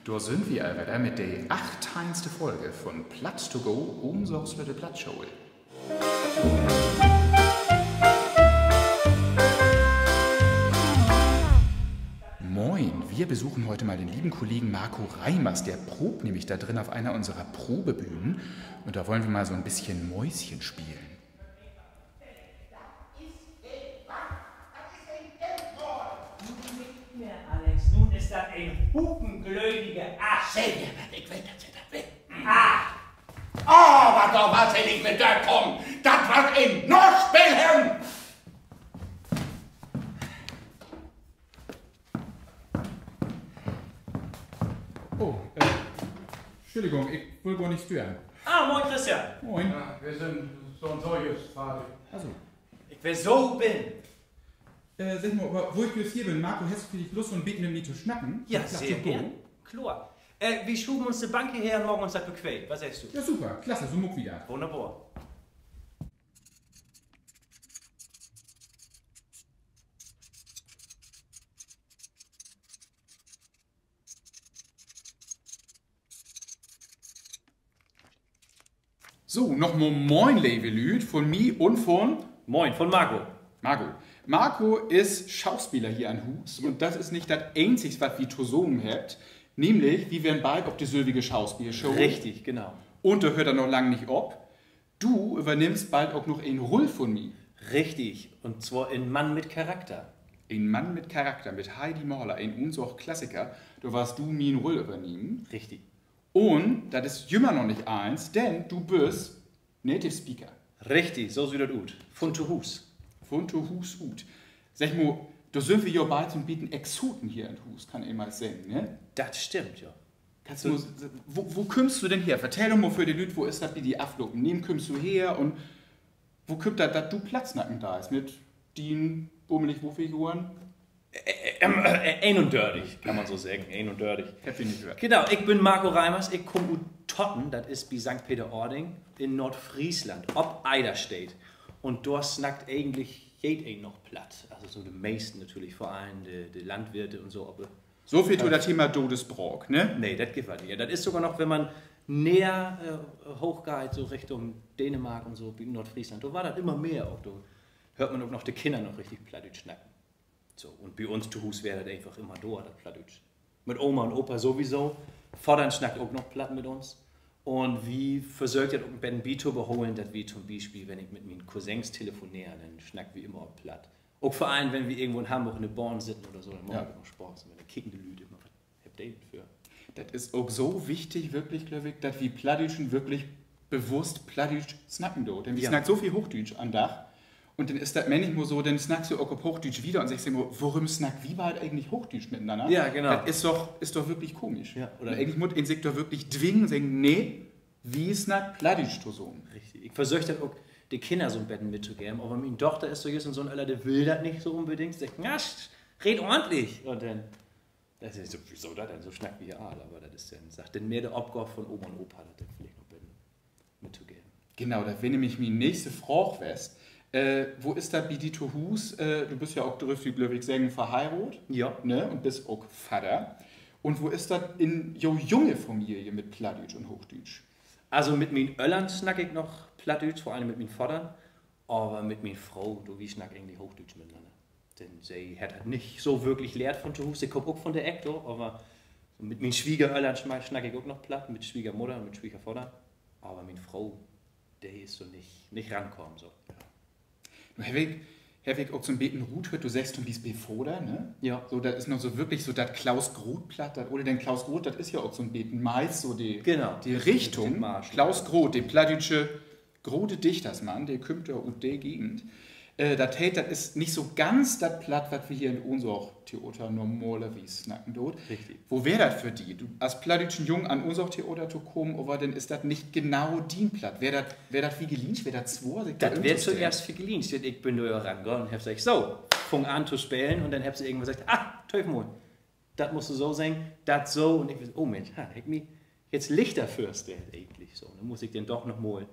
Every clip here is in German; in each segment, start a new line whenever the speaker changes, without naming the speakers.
Da sind wir wieder mit der 18. Folge von Platz to Go, unsere Platzshow. Moin, wir besuchen heute mal den lieben Kollegen Marco Reimers. Der probt nämlich da drin auf einer unserer Probebühnen. Und da wollen wir mal so ein bisschen Mäuschen spielen.
Nun ist das ein hupengläubiger Arsch.
Ich will, dass ihr das will. Aber da was ich nicht mit da kommen, das wird ihn noch spielen.
Oh, Entschuldigung, ich will gar nicht stören.
Ah, moin Christian.
Moin.
Ja, wir sind so ein solches Vater.
Also,
Ich will so bin.
sag mal, aber wo ich jetzt hier bin, Marco, hast du vielleicht Lust, so ein bisschen mit mir zu schnacken?
Ja,
Platz
sehr
to go?
gern. Klar. Wir schuben uns die Bank hierher und morgen uns das bequem. Was sagst du?
Ja, super, klasse, so muck wieder.
Wunderbar.
So, nochmal moin, liebe Lüd, von mir und von
Moin, von Marco.
Marco. Marco ist Schauspieler hier an Hus und das ist nicht das Einzige, was wir zusammen habt, nämlich, wir werden bald auf die sylvige Schauspielshow.
Richtig, genau.
Und da hört er noch lange nicht ab. Du übernimmst bald auch noch einen Roll von mir.
Richtig. Und zwar ein Mann mit Charakter.
Ein Mann mit Charakter, mit Heidi Mahler, ein unser Klassiker. Da warst du mir einen Roll übernehmen.
Richtig.
Und das ist immer noch nicht eins, denn du bist Native Speaker.
Richtig, so sieht das gut. Von zu Hus.
Von to Hus ut. Sag mal, da sind wir ja bald zum Bieten Exoten hier in Hus, kann ich mal sagen, ne?
Das stimmt, ja.
Kannst du, wo kommst du denn her? Vertell doch mal für die Leute, wo ist das wie die Aflopen? Nehmen kommst du her und wo kommt das, dass du Platznacken da ist? Mit den bummelig Wurfiguren?
31, kann man so sagen. 31.
Hab ich nicht gehört.
Genau, ich bin Marco Reimers, ich komme aus Totten, das ist bei St. Peter-Ording in Nordfriesland, ob Eiderstedt. Und dort snackt eigentlich jeder noch platt. Also so die meisten natürlich, vor allem die Landwirte und so. Aber
So viel zu das Thema Todesbrok, ne?
nee, das geht nicht. Das ist sogar noch, wenn man näher hochgeht, so Richtung Dänemark und so, wie Nordfriesland, da war das immer mehr auch. Da hört man auch noch die Kinder noch richtig Plattdeutsch schnacken. So, und bei uns zu Hus wäre das einfach immer da, das Plattdeutsch. Mit Oma und Opa sowieso. Vordern schnackt auch noch Platt mit uns. Und wie versorgt ihr auch ein bisschen Bito beholen, das wie zum Beispiel, wenn ich mit meinen Cousins telefoniere, dann schnackt wie immer auch Platt. Auch vor allem, wenn wir irgendwo in Hamburg in der Bahn sitzen oder so, dann machen wir noch Spaß. Und dann kicken die Leute immer, was habt ihr denn für?
Das ist auch so wichtig, wirklich, glaube ich, dass wir Plattdeutschen wirklich bewusst Plattdeutsch snacken do. Denn wir snacken so viel Hochdeutsch an Dach. Und dann ist das manchmal so, dann snackst du auch auf Hochdeutsch wieder und sagst dir immer, warum snackt wir bald eigentlich Hochdeutsch miteinander?
Ja, genau.
Das ist doch wirklich komisch.
Ja,
oder eigentlich muss ein Sektor wirklich zwingen, sagen, nee, wie snackt Plattdeutsch so?
Richtig. Ich versuche dann auch, die Kinder so ein Betten mitzugeben, aber meine Tochter ist so jetzt und so ein Alter, der will das nicht so unbedingt. Sagt, na, red ordentlich. Und dann, das ist so, wieso das denn? So schnackt wie ihr Aal, aber das ist dann, sagt dann mehr der Abgabe von Oma und Opa, das dann vielleicht noch Betten mitzugeben.
Genau, das wäre nämlich meine nächste Frage west. Wo ist das bei dir zu Hus? Du bist ja auch dürftig, glaube ich, sagen, verheiratet.
Ja.
Ne? Und bist auch Vater. Und wo ist das in jo junge Familie mit Plattdeutsch und Hochdeutsch?
Also mit meinen Öllern schnack ich noch Plattdeutsch, vor allem mit meinen Vatern. Aber mit meiner Frau, du, wie schnack eigentlich Hochdeutsch miteinander. Denn sie hat das nicht so wirklich lehrt von zu Hus. Sie kommt auch von der Ecke, aber so mit meinen Schwiegeröllern schnack ich auch noch platt, mit Schwiegermutter und mit Schwiegervater. Aber meine Frau, der ist so nicht rankommen. So.
Herweg auch zum Beten Ruth hört, du sagst, du bist Befoder, ne?
Ja.
So, das ist noch so wirklich so das Klaus-Groth-Platt, oder denn Klaus Groth, das ist ja auch so ein Beten meist so die Richtung. Klaus Groth, der plattdeutsche große Dichtersmann, der kommt ja aus der Gegend. Das ist nicht so ganz das Platt, was wir hier in unser Theater normalerweise snacken dort.
Richtig.
Wo wäre das für die? Du als plattdeutschen Jung an unser Theater zu kommen, aber dann ist das nicht genau dein Platt. Wäre das wie gelincht? Wäre das zwei?
Das wäre zuerst viel gelincht. Ich bin da rangegangen und habe gesagt, so, fang an zu spielen. Und dann habe sie irgendwann gesagt, Teufel, das musst du so singen, das so. Und ich gesagt, oh Mensch, ich mich jetzt Lichter fürst eigentlich so. Dann muss ich den doch noch mal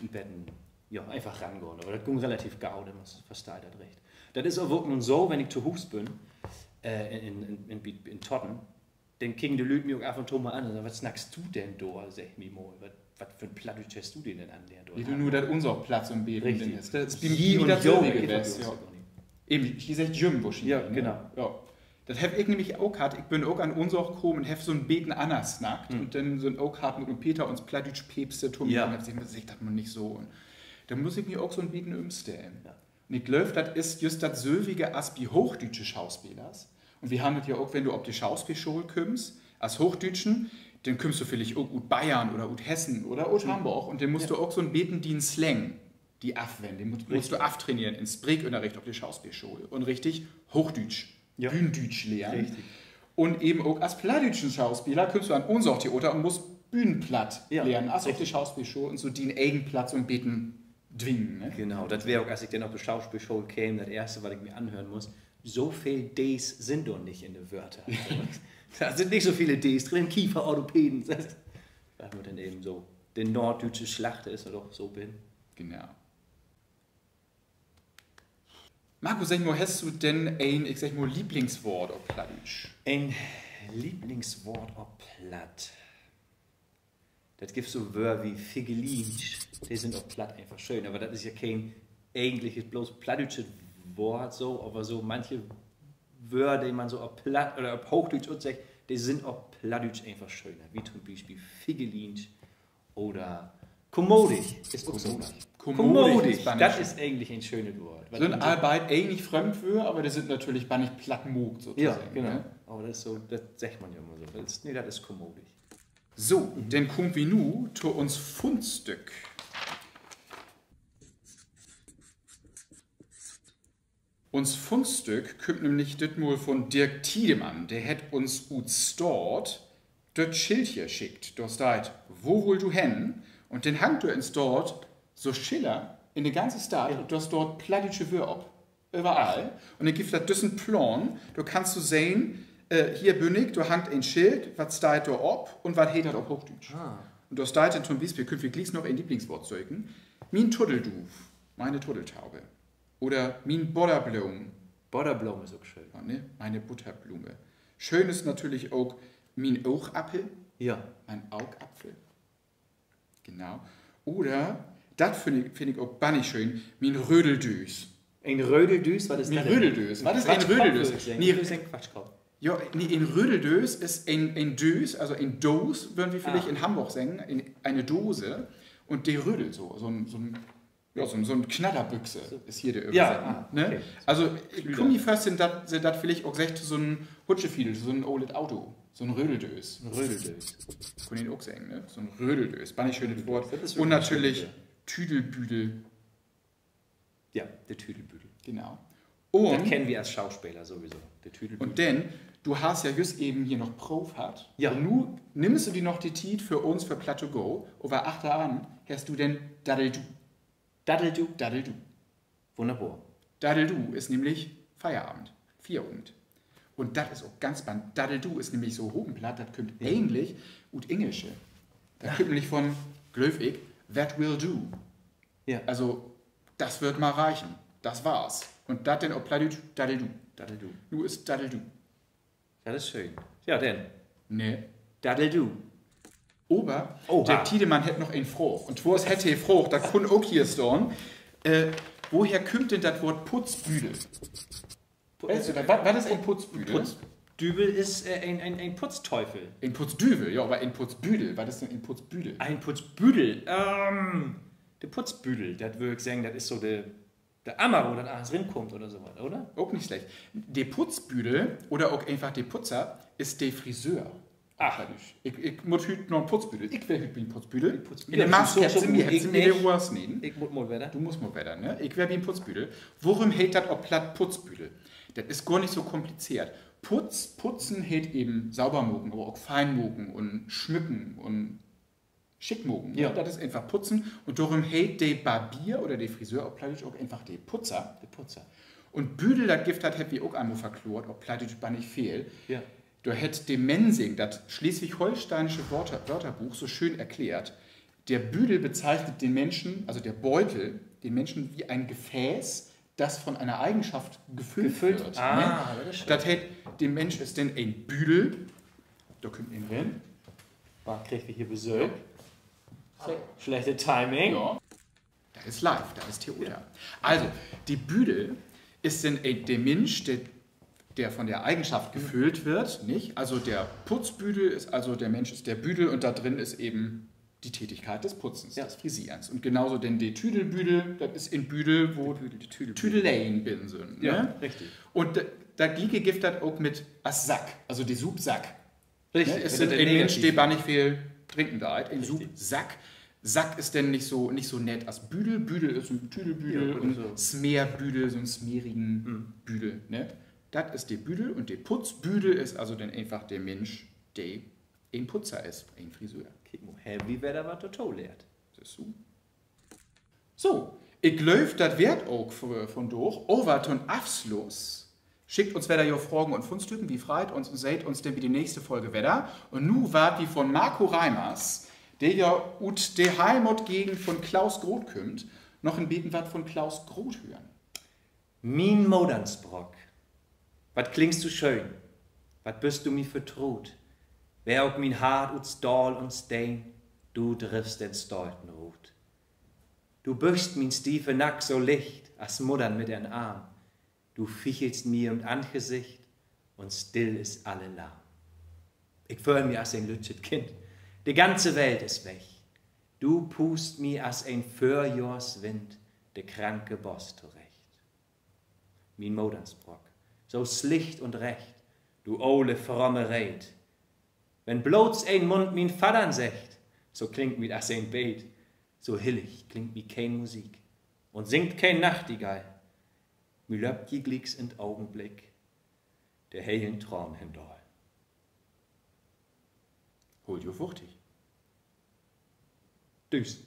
im Betten einfach rangehen. Aber das ging relativ gau, dann versteht das recht. Das ist auch wirklich nun so, wenn ich zu Hus bin, in Totten, dann kriegen die Leute mir auch ab und zu mal an und sagen, was snackst du denn da, sag ich mir mal, was für ein Plattdeutsch hast du denn an der dort?
Wie du nur, dass unser Platz im Beten
Richtig.
ist. Das ist
Wie und
das
Jo
gewesen. Ja. Eben, die sagt Jümbusch.
Ja, genau.
Ja. Das habe ich nämlich auch gehabt. Ich bin auch an uns auch gekommen und habe so ein Beten anders snackt. Und dann so ein auch gehabt mit Peter uns Plattdeutsch päpste tun.
Ja.
Und ich dachte man nicht so. Und da muss ich mir auch so ein Beten umstellen. Ja. Und ich glaube, das ist just das sölvige Aspi hochdeutsche Schauspielers. Und wir haben das ja auch, wenn du auf die Schauspielschule kommst, als Hochdeutschen, dann kommst du vielleicht auch aus Bayern oder aus Hessen oder aus Hamburg. Und dann musst du auch so ein Beten, die einen Slang, die abwenden. Den musst du abtrainieren ins Sprekunterricht auf der Schauspielschule. Und richtig Hochdeutsch. Ja. Bühnendeutsch lernen. Richtig. Und eben auch als plattdeutschen Schauspieler kommst du an unser Theater und musst Bühnenplatt lernen, als auf die Schauspielschule und so den Eigenplatz und Beten dwingen. Ne?
Genau, das wäre auch, als ich dann auf die Schauspielschule käme, das Erste, was ich mir anhören muss, so viele Ds sind doch nicht in den Wörtern. Da sind nicht so viele Ds drin, Kieferorthopäden. Das wird dann eben so, der norddeutsche Schlachter ist oder doch so bin.
Genau. Marco, sag mal, hast du denn ein, ich sag mal, Lieblingswort auf Plattdeutsch?
Ein Lieblingswort auf Platt. Das gibt so Wörter wie Figelinsch, die sind auf Platt einfach schön, aber das ist ja kein eigentliches bloß plattdeutsches Wort so, aber so manche Wörter, die man so auf Platt oder auf Hochdeutsch sagt, die sind auf Plattdeutsch einfach schöner, wie zum Beispiel Figelinsch oder kommodig ist auch so. Kommodig, das ist eigentlich ein schönes Wort.
Sind Arbeit eigentlich Fremdwörter, aber das sind natürlich bei nicht plattmogt sozusagen.
Ja, genau. Ne? Aber das ist so, das sagt man ja immer so. Das ist kommodig.
So, dann kommen wir nu zu uns Fundstück. Uns Fundstück kommt nämlich das mal von Dirk Tiedemann. Der hat uns dort das Schild hier schickt. Da steht, wo wollt du hin? Und dann hangt du ins dort so Schiller in der ganzen Stadt und du hast dort plattdeutsche Wörter überall. Und dann gibt es einen Plan, da kannst du sehen, hier bin ich, da hangt ein Schild, was steht da ob und was steht da auf Hochdeutsch. Und da steht dann zum Beispiel, können wir gleich noch ein Lieblingswort zeugen, min Tuddelduf, meine Tuddeltaube. Oder min Bodderblum.
Bodderblum ist auch schön.
Ja, ne? Meine Butterblume. Schön ist natürlich auch min Augapfel.
Ja.
Mein Augapfel. Genau. Oder, das finde ich auch bannig schön, min Rödeldös.
Ein Rödeldös? Was ist
das? Ein Rödeldös. Was ist ein Rödeldös?
Nee, das ist ein Quatschkopf.
Ja, nee, ein Rödeldös ist ein Dös, also ein Dos, würden wir vielleicht in Hamburg sagen, eine Dose. Und der rödelt so ein Knallerbüchse ist hier der Übersetzung.
Ja,
ne?
Okay.
Also, Gummifest sind das vielleicht auch gesagt, so ein Hutschefiedel, so ein oled Auto, so ein Rödeldös.
Ein Rödeldös.
Kann ich auch sagen, ne? So ein Rödeldös, war nicht schönes Wort. Und natürlich Tüdelbüdel.
Ja, der Tüdelbüdel.
Genau.
Und das kennen wir als Schauspieler sowieso, der Tüdelbüdel.
Und dann, du hast ja just eben hier noch Prof hat.
Ja.
Und nun nimmst du die noch die Tiet für uns, für Plateau Go. Over 8 an hast du denn Daddeldu.
Daddeldu.
Daddeldu.
Wunderbar.
Daddeldu ist nämlich Feierabend. Feierabend. Und das ist auch ganz spannend. Daddeldu ist nämlich so Hohenblatt, das kommt eigentlich ut Englische. Das kommt nämlich von Glöwig, that will do.
Ja.
Also, das wird mal reichen. Das war's. Und das denn auch Plattdeutsch, Daddeldu.
Daddeldu.
Nu ist Daddeldu.
Das ist schön. Ja, denn.
Ne.
Daddeldu.
Aber der Tiedemann hätte noch ein Frucht. Und wo es hätte Frucht, das kann auch hier stehen. Woher kommt denn das Wort Putzbüdel? Was ist ein Putzbüdel?
Putzbüdel ist ein Putzteufel.
Ein Putzdüvel, ja, aber ein Putzbüdel. Was ist denn ein Putzbüdel?
Ein Putzbüdel. Der Putzbüdel, das würde ich sagen, das ist so der Ammer, wo dann alles rinkommt oder sowas, oder?
Auch nicht schlecht. Der Putzbüdel oder auch einfach der Putzer ist der Friseur.
Ach,
ich muss heute noch ein Putzbüdel. Ich will heute ein Putzbüdel.
In der Maske hätten
sie mir die Uhr nehmen.
Ich muss mal wieder.
Du musst mal wieder, ne? Ich will wie ein Putzbüdel. Worum hält das auch platt Putzbüdel? Das ist gar nicht so kompliziert. Putzen hält eben saubermogen, aber auch feinmogen und schmücken und schickmogen. Ja. Das ist einfach Putzen. Und darum hält der Barbier oder der Friseur auch platt auch einfach der Putzer. Und Büdel, das Gift hat wie auch einmal verklort, ob platt nicht fehl.
Ja.
Da hätte dem Mensing, das schleswig-holsteinische Wörterbuch, so schön erklärt. Der Büdel bezeichnet den Menschen, also der Beutel, den Menschen wie ein Gefäß, das von einer Eigenschaft gefüllt wird.
Das ist schön.
Das heißt, dem Mensch ist denn ein Büdel Da kommt ihn hin.
Was kriegen wir hier Besuch? Schlechte Timing.
Ja. Da ist live, da ist Theater. Ja. Also, die Büdel ist denn der Mensch, der von der Eigenschaft gefüllt wird, nicht? Also der Putzbüdel ist, also der Mensch ist der Büdel und da drin ist eben die Tätigkeit des Putzens, des Frisierens. Und genauso denn die Tüdelbüdel, das ist in Büdel, wo die Tüdeleien bin sind. Ne?
Ja, richtig.
Und da liege Gift das auch mit as Sack, also die Subsack.
Richtig.
Ne? Es sind ein Mensch, der gar nicht viel trinken da, ein Subsack. Sack ist denn nicht so nett als Büdel. Büdel ist ein Tüdelbüdel und so. Smeerbüdel, so einen smeerigen Büdel. Ne? Das ist der Büdel und der Putzbüdel ist also dann einfach der Mensch, der ein Putzer ist, ein Friseur.
Wie wer da was total lehrt.
So, ich glaube, das wird auch von durch. Over zum Abschluss. Schickt uns wieder Fragen und Fundstücken, wie freit uns und seht uns denn wie die nächste Folge wieder. Und nu wart wie von Marco Reimers, der ja ut der Heimatgegend von Klaus Groth kommt, noch ein Beten wat von Klaus Groth hören.
Min Modernsbrock, wat klingst du schön, wat bist du mi vertraut, wer auch min Hart ut Stahl und Stein, du triffst den stolten Rot. Du büchst min stiefe Nack so licht, as Muddern mit en Arm, du fichelst mir im Angesicht und still ist alle lahm. Ich fühl mir as ein lütschet Kind, die ganze Welt ist weg. Du pust mir as ein Vorjahrswind, de kranke Boss zurecht. Min Modernsbrock, so schlicht und recht, du ole fromme Red. Wenn bloß ein Mund min Vadern secht, so klingt mi as ein Bet, so hillig klingt mi kein Musik und singt kein Nachtigall. Mi löbt je Glicks in Augenblick, der hellen Traum hindol.
Holt ihr fuchtig.
Tschüss.